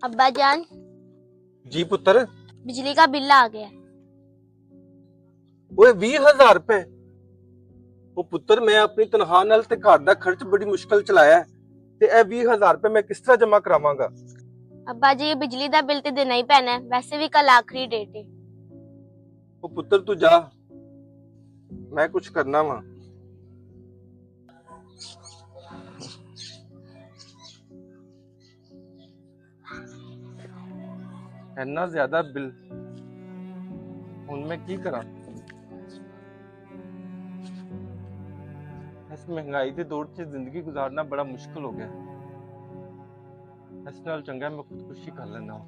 अब्बा जान, जी पुत्र। बिजली का बिल आ गया। ओए 20,000 रुपए। ਉਹ ਪੁੱਤਰ ਮੈਂ ਆਪਣੀ ਤਨਖਾਹ ਨਾਲ ਤੇ ਘਰ ਦਾ ਖਰਚ ਬੜੀ ਮੁਸ਼ਕਲ ਚਲਾਇਆ ਹੈ ਤੇ ਇਹ 20,000 ਰੁਪਏ ਮੈਂ ਕਿਸ ਤਰ੍ਹਾਂ ਜਮਾ ਕਰਾਵਾਂਗਾ। अब्बा जी बिजली का बिल तो देना ही पैना है, वैसे भी कल आखिरी डेट है। ਉਹ ਪੁੱਤਰ ਤੂੰ ਜਾ, ਮੈਂ ਕੁਝ ਕਰਨਾ ਵਾ। ਇੰਨਾ ਜ਼ਿਆਦਾ ਬਿੱਲ, ਹੁਣ ਮੈਂ ਕੀ ਕਰਾਂ। ਇਸ ਮਹਿੰਗਾਈ ਦੇ ਦੌਰ 'ਚ ਜ਼ਿੰਦਗੀ ਗੁਜ਼ਾਰਨਾ ਬੜਾ ਮੁਸ਼ਕਲ ਹੋ ਗਿਆ। ਇਸ ਨਾਲ ਚੰਗਾ ਮੈਂ ਖੁਦਕੁਸ਼ੀ ਕਰ ਲੈਣਾ।